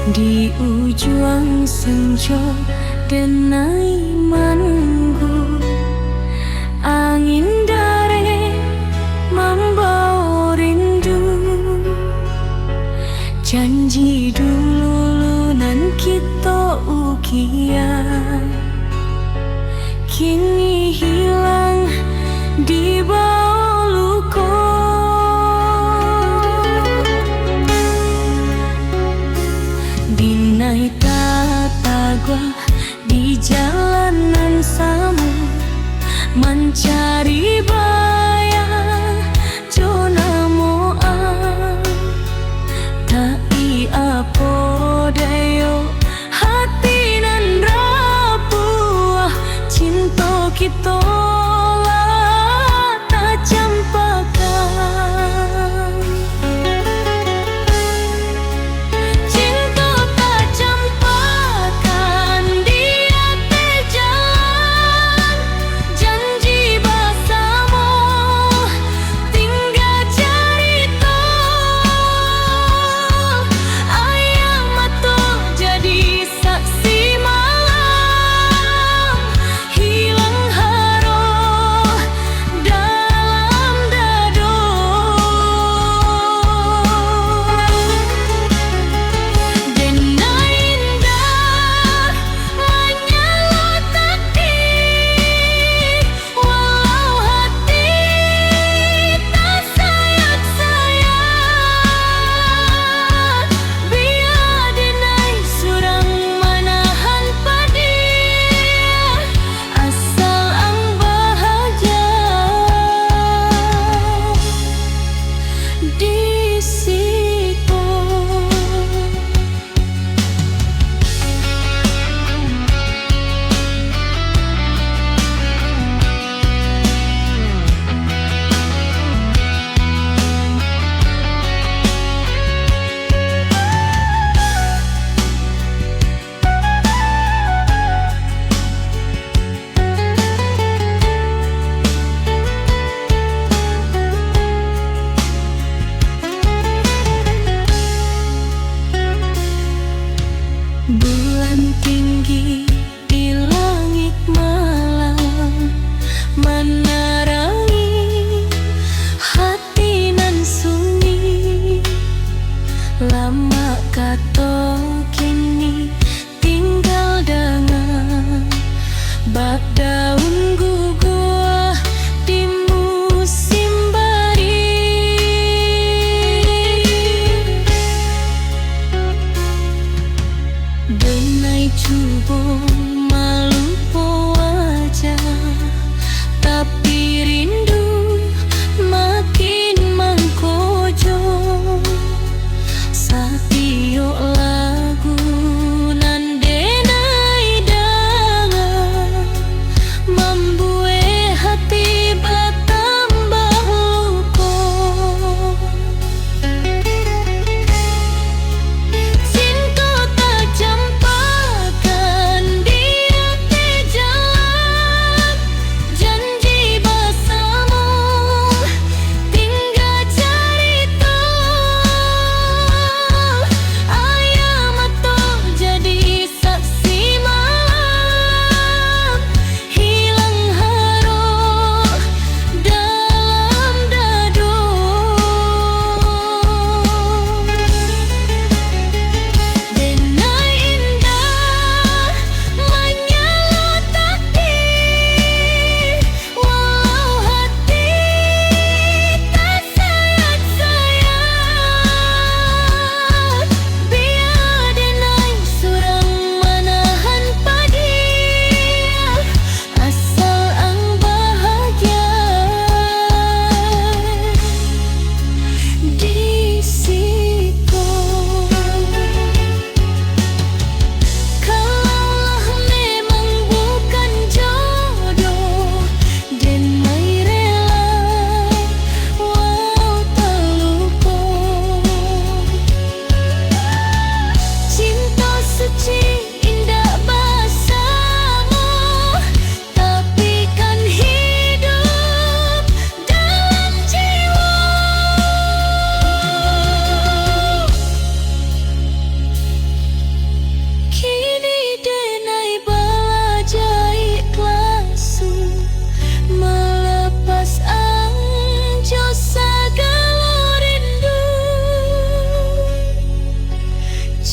Di ujung senja denai menunggu, angin dari membawa rindu. Janji dulu nan kita ukian, kini hilang di bawah luka. Dinai tatagwa di jalanan samu, mencari bayang jona moa. Tai apa dayo hati nan rapuh, cinta kita lah tak campakan. Cinta tak campakan di hati jalan, janji bersama tinggal cerita. Ayam mata jadi saksi malam, hilang haruh dalam dado. Denai indah menyala takdir, walau hati tak sayang-sayang. Biar denai surang menahan pedih, asal ang bahagia di situ. Bulan tinggi di langit malam, menerangi hati nan sunyi. Lama kata kini tinggal dengan bak daun gugur di musim barih. Denai cuba malupa wajah, tapi rindu makin mengkojo. Satio lagu nan denai dangan, membuat hati bertambah luka. Cinta tak campakan di hati jalan, janji bersama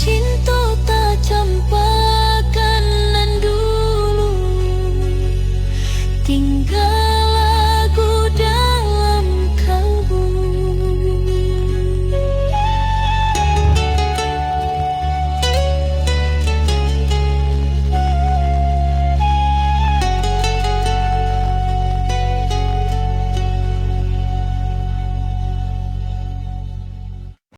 cinta tak campak